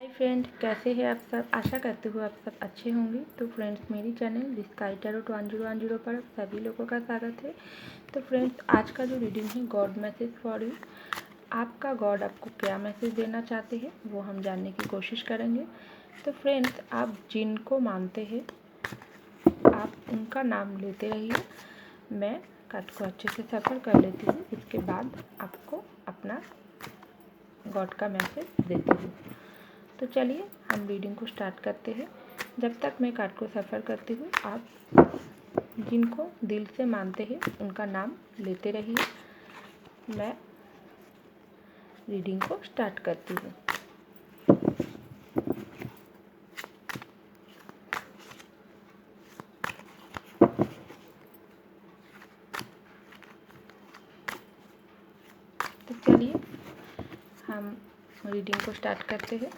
Friend, कैसे हैं आप सब। आशा करती हूँ आप सब अच्छे होंगे। तो फ्रेंड्स, मेरी चैनल द स्काई टैरो 1010 पर सभी लोगों का स्वागत है। तो फ्रेंड्स, आज का जो रीडिंग है गॉड मैसेज फॉर यू, आपका गॉड आपको क्या मैसेज देना चाहते हैं वो हम जानने की कोशिश करेंगे। तो फ्रेंड्स, आप जिनको मानते हैं आप उनका नाम लेते रहिए। मैं कार्ड को अच्छे से सफर कर लेती हूँ, इसके बाद आपको अपना गॉड का मैसेज देती हूँ। तो चलिए हम रीडिंग को स्टार्ट करते हैं। जब तक मैं कार्ड को सफ़र करती हूँ, आप जिनको दिल से मानते हैं उनका नाम लेते रहिए। मैं रीडिंग को स्टार्ट करती हूँ। तो चलिए हम रीडिंग को स्टार्ट करते हैं।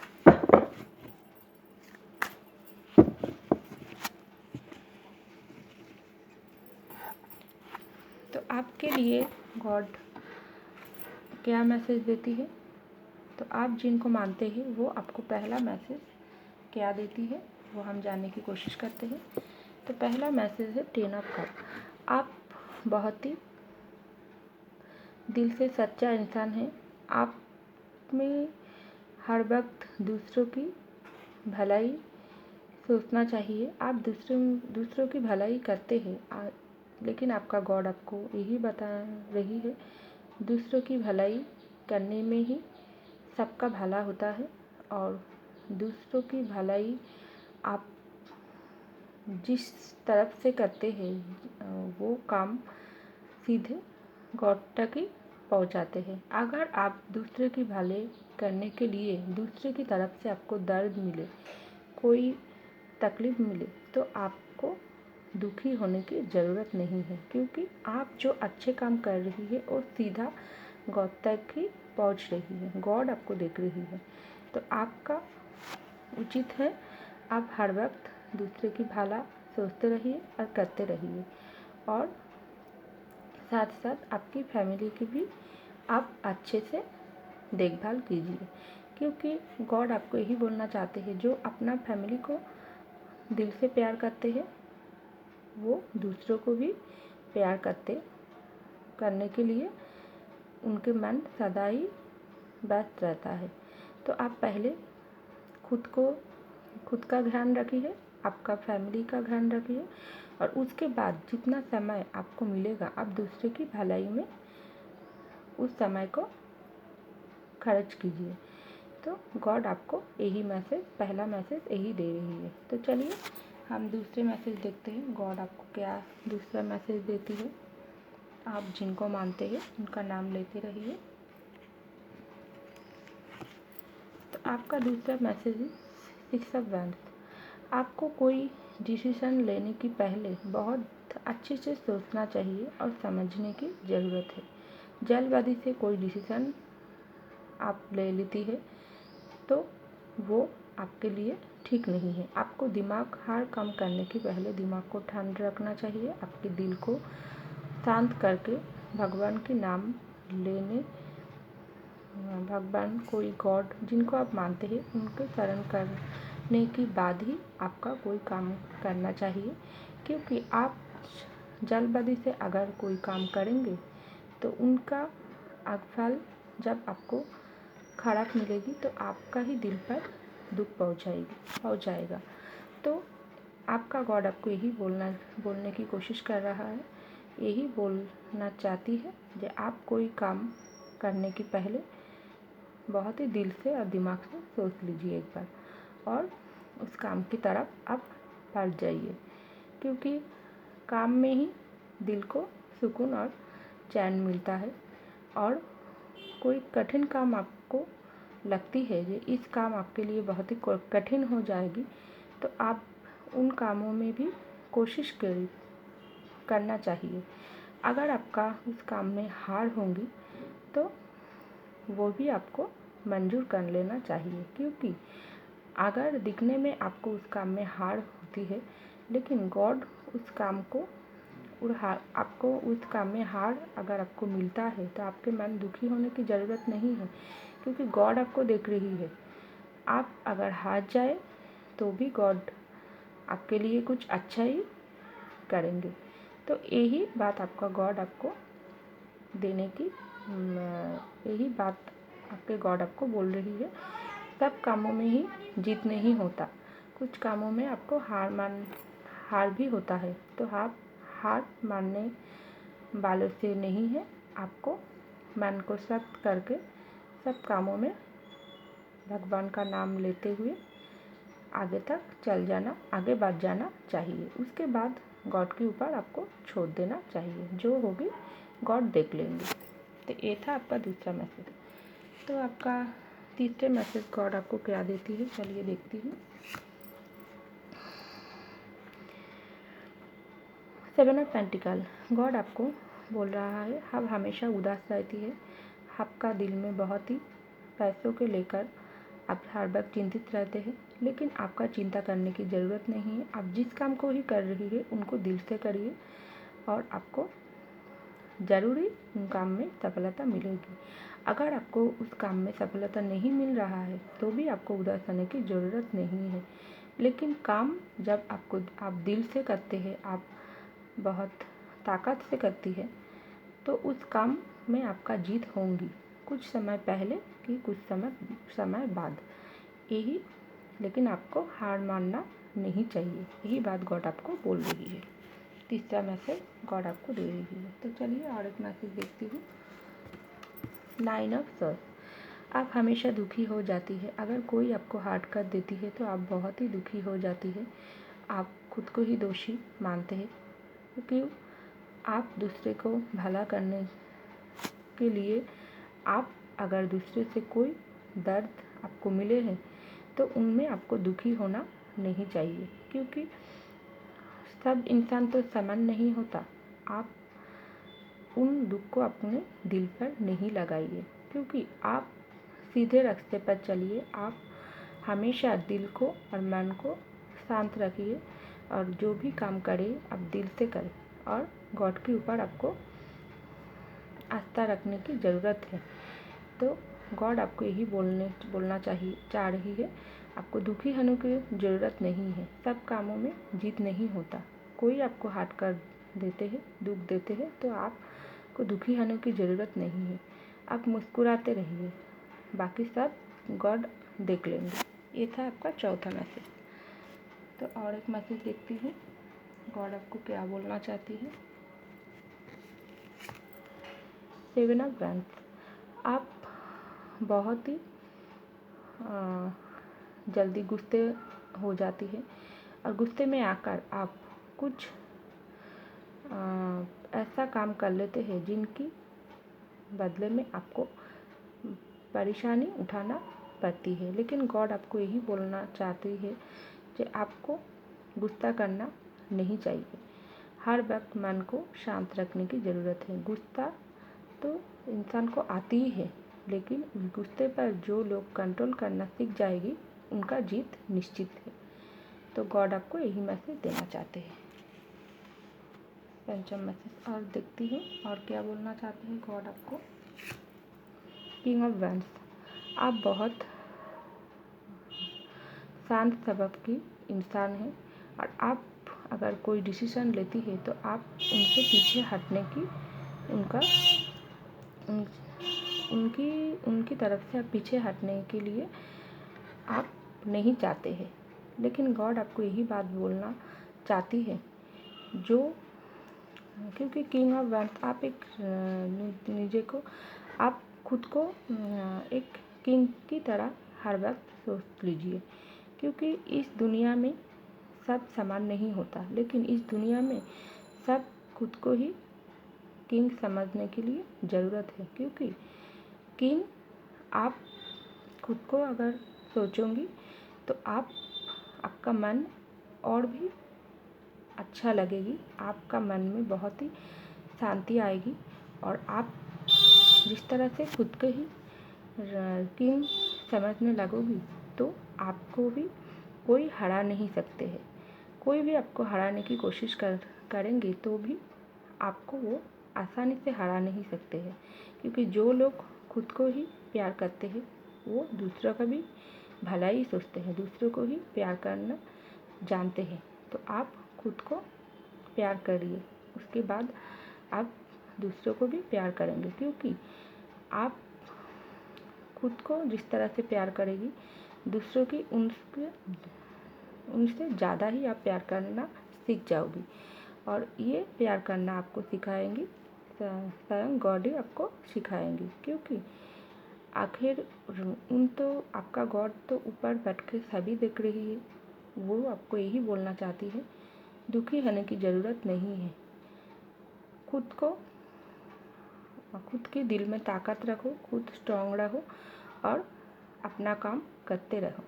तो आपके लिए गॉड क्या मैसेज देती है, तो आप जिनको मानते हैं वो आपको पहला मैसेज क्या देती है वो हम जानने की कोशिश करते हैं। तो पहला मैसेज है 10 ऑफ कप। आप बहुत ही दिल से सच्चा इंसान है। आप में हर वक्त दूसरों की भलाई सोचना चाहिए। आप दूसरों की भलाई करते हैं, लेकिन आपका गॉड आपको यही बता रही है, दूसरों की भलाई करने में ही सबका भला होता है। और दूसरों की भलाई आप जिस तरफ से करते हैं वो काम सीधे गॉड तक ही पहुंचाते हैं। अगर आप दूसरे की भलाई करने के लिए दूसरे की तरफ से आपको दर्द मिले, कोई तकलीफ मिले, तो आपको दुखी होने की ज़रूरत नहीं है, क्योंकि आप जो अच्छे काम कर रही है और सीधा गॉड तक ही पहुंच रही है। गॉड आपको देख रही है। तो आपका उचित है आप हर वक्त दूसरे की भला सोचते रहिए और करते रहिए, और साथ साथ आपकी फैमिली की भी आप अच्छे से देखभाल कीजिए, क्योंकि गॉड आपको यही बोलना चाहते हैं, जो अपना फैमिली को दिल से प्यार करते हैं वो दूसरों को भी प्यार करने के लिए उनके मन सदा ही व्यस्त रहता है। तो आप पहले खुद का ध्यान रखिए, आपका फैमिली का ध्यान रखिए, और उसके बाद जितना समय आपको मिलेगा आप दूसरे की भलाई में उस समय को खर्च कीजिए। तो गॉड आपको यही मैसेज, पहला मैसेज यही दे रही है। तो चलिए हम दूसरे मैसेज देखते हैं, गॉड आपको क्या दूसरा मैसेज देती है। आप जिनको मानते हैं उनका नाम लेते रहिए। तो आपका दूसरा मैसेज है 6 ऑफ वैंड्स। आपको कोई डिसीजन लेने की पहले बहुत अच्छे से सोचना चाहिए और समझने की ज़रूरत है। जल्दबाजी से कोई डिसीजन आप ले लेती है तो वो आपके लिए ठीक नहीं है। आपको दिमाग हर काम करने के पहले दिमाग को ठंड रखना चाहिए। आपके दिल को शांत करके भगवान के नाम लेने, भगवान कोई गॉड जिनको आप मानते हैं उनके शरण करने के बाद ही आपका कोई काम करना चाहिए, क्योंकि आप जल्दबाजी से अगर कोई काम करेंगे तो उनका फल जब आपको खराब मिलेगी तो आपका ही दिल पर दुख पहुँच जाएगा। तो आपका गॉड आपको यही बोलने की कोशिश कर रहा है, यही बोलना चाहती है कि आप कोई काम करने के पहले बहुत ही दिल से और दिमाग से सोच लीजिए एक बार, और उस काम की तरफ आप बढ़ जाइए, क्योंकि काम में ही दिल को सुकून और चैन मिलता है। और कोई कठिन काम आपको लगती है कि इस काम आपके लिए बहुत ही कठिन हो जाएगी, तो आप उन कामों में भी कोशिश करना चाहिए। अगर आपका उस काम में हार होंगी तो वो भी आपको मंजूर कर लेना चाहिए, क्योंकि अगर दिखने में आपको उस काम में हार होती है, लेकिन गॉड उस काम को और आपको उस काम में हार अगर आपको मिलता है तो आपके मन दुखी होने की ज़रूरत नहीं है, क्योंकि गॉड आपको देख रही है। आप अगर हार जाए तो भी गॉड आपके लिए कुछ अच्छा ही करेंगे। तो यही बात आपका गॉड आपको देने की यही बात आपके गॉड आपको बोल रही है। सब कामों में ही जीत नहीं होता, कुछ कामों में आपको हार भी होता है। तो आप हार मानने वालों से नहीं है, आपको मन को सख्त करके सब कामों में भगवान का नाम लेते हुए आगे तक चल जाना, आगे बढ़ जाना चाहिए। उसके बाद गॉड के ऊपर आपको छोड़ देना चाहिए, जो होगी गॉड देख लेंगे। तो ये था आपका दूसरा मैसेज। तो आपका तीसरे मैसेज गॉड आपको क्या देती है, चलिए देखती हूँ। 7 ऑफ पेंटिकल, गॉड आपको बोल रहा है आप हमेशा उदास रहती है, आपका दिल में बहुत ही पैसों के लेकर आप हर वक्त चिंतित रहते हैं, लेकिन आपका चिंता करने की ज़रूरत नहीं है। आप जिस काम को ही कर रही है उनको दिल से करिए और आपको ज़रूरी उन काम में सफलता मिलेगी। अगर आपको उस काम में सफलता नहीं मिल रहा है तो भी आपको उदास होने की ज़रूरत नहीं है, लेकिन काम जब आप दिल से करते हैं, आप बहुत ताकत से करती है, तो उस काम में आपका जीत होंगी, कुछ समय पहले कि कुछ समय बाद यही। लेकिन आपको हार मानना नहीं चाहिए, यही बात गॉड आपको बोल रही है। तीसरा मैसेज गॉड आपको दे रही है। तो चलिए और एक मैसेज देखती हूँ। 9 ऑफ सॉर्ड्स, आप हमेशा दुखी हो जाती है, अगर कोई आपको हर्ट कर देती है तो आप बहुत ही दुखी हो जाती है, आप खुद को ही दोषी मानते हैं, क्योंकि आप दूसरे को भला करने के लिए आप अगर दूसरे से कोई दर्द आपको मिले हैं तो उनमें आपको दुखी होना नहीं चाहिए, क्योंकि सब इंसान तो समान नहीं होता। आप उन दुख को अपने दिल पर नहीं लगाइए, क्योंकि आप सीधे रास्ते पर चलिए। आप हमेशा दिल को और मन को शांत रखिए और जो भी काम करें आप दिल से करें, और गॉड के ऊपर आपको आस्था रखने की ज़रूरत है। तो गॉड आपको यही बोलना चाह रही है, आपको दुखी होने की ज़रूरत नहीं है। सब कामों में जीत नहीं होता, कोई आपको हर्ट कर देते हैं, दुख देते हैं, तो आपको दुखी होने की ज़रूरत नहीं है। आप मुस्कुराते रहिए, बाकी सब गॉड देख लेंगे। ये था आपका चौथा मैसेज। तो और एक मैसेज देखती हूँ, गॉड आपको क्या बोलना चाहती है। 7 ऑफ वैंड्स, आप बहुत ही जल्दी गुस्से हो जाती है और गुस्से में आकर आप कुछ ऐसा काम कर लेते हैं जिनकी बदले में आपको परेशानी उठाना पड़ती है। लेकिन गॉड आपको यही बोलना चाहती है कि आपको गुस्सा करना नहीं चाहिए, हर वक्त मन को शांत रखने की ज़रूरत है। गुस्सा तो इंसान को आती ही है, लेकिन उस गुस्से पर जो लोग कंट्रोल करना सीख जाएगी उनका जीत निश्चित है। तो गॉड आपको यही मैसेज देना चाहते हैं। पंचम मैसेज और देखती हूँ और क्या बोलना चाहते हैं गॉड आपको। किंग ऑफ वैंड्स, आप बहुत शांत स्वभाव की इंसान हैं और आप अगर कोई डिसीजन लेती है तो आप उनसे पीछे हटने की उनकी तरफ से आप पीछे हटने के लिए आप नहीं चाहते हैं। लेकिन गॉड आपको यही बात बोलना चाहती है, क्योंकि किंग ऑफ वैंड्स आप आप खुद को एक किंग की तरह हर वक्त सोच लीजिए, क्योंकि इस दुनिया में सब समान नहीं होता, लेकिन इस दुनिया में सब खुद को ही किंग समझने के लिए ज़रूरत है। क्योंकि किंग आप खुद को अगर सोचोगी तो आपका मन और भी अच्छा लगेगी, आपका मन में बहुत ही शांति आएगी और आप जिस तरह से खुद को ही किंग समझने लगोगी तो आपको भी कोई हरा नहीं सकते हैं। कोई भी आपको हराने की कोशिश करेंगे तो भी आपको वो आसानी से हरा नहीं सकते हैं, क्योंकि जो लोग खुद को ही प्यार करते हैं वो दूसरों का भी भला ही सोचते हैं, दूसरों को ही प्यार करना जानते हैं। तो आप खुद को प्यार करिए, उसके बाद आप दूसरों को भी प्यार करेंगे, क्योंकि आप खुद को जिस तरह से प्यार करेगी, दूसरों की उनसे ज़्यादा ही आप प्यार करना सीख जाओगी। और ये प्यार करना आपको सिखाएंगी स्वयं गॉड ही आपको सिखाएंगी, क्योंकि आखिर आपका गॉड तो ऊपर बैठ के सभी देख रही है। वो आपको यही बोलना चाहती है, दुखी होने की ज़रूरत नहीं है। खुद के दिल में ताकत रखो, खुद स्ट्रांग रहो और अपना काम करते रहो।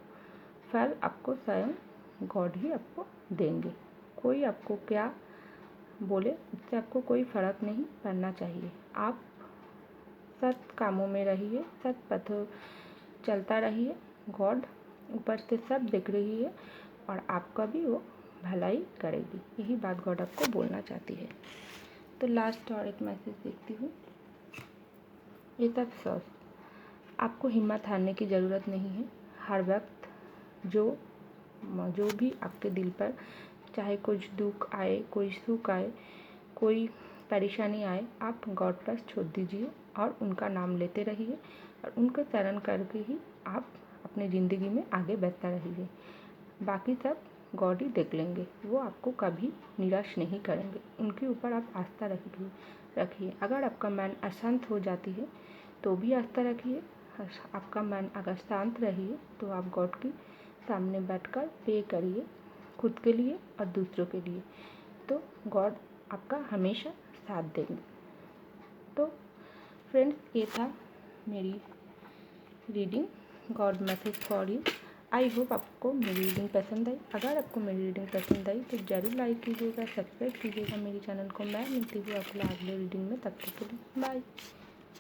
फल आपको स्वयं गॉड ही आपको देंगे। कोई आपको क्या बोले उससे आपको कोई फ़र्क नहीं पड़ना चाहिए। आप सत कामों में रहिए, सत पथों चलता रहिए। गॉड ऊपर से सब देख रही है और आपका भी वो भलाई करेगी। यही बात गॉड आपको बोलना चाहती है। तो लास्ट और एक मैसेज देखती हूँ। ये सब सॉस, आपको हिम्मत हारने की ज़रूरत नहीं है। हर वक्त जो भी आपके दिल पर, चाहे कुछ दुख आए, कोई सुख आए, कोई परेशानी आए, आप गॉड पर छोड़ दीजिए और उनका नाम लेते रहिए और उनको शरण करके ही आप अपनी ज़िंदगी में आगे बढ़ता रहिए। बाकी सब गॉड ही देख लेंगे, वो आपको कभी निराश नहीं करेंगे। उनके ऊपर आप आस्था रखिए। अगर आपका मन अशांत हो जाती है तो भी आस्था रखिए। आपका मन अगर शांत रहिए तो आप गॉड के सामने बैठकर प्रे करिए, खुद के लिए और दूसरों के लिए, तो गॉड आपका हमेशा साथ देंगे। तो फ्रेंड्स, ये था मेरी reading, God message for you. I hope आपको मेरी रीडिंग पसंद आई। अगर आपको मेरी रीडिंग पसंद आई तो ज़रूर लाइक कीजिएगा, सब्सक्राइब कीजिएगा मेरे चैनल को। मैं मिलती हूँ अगले रीडिंग में, तब तक के लिए बाय।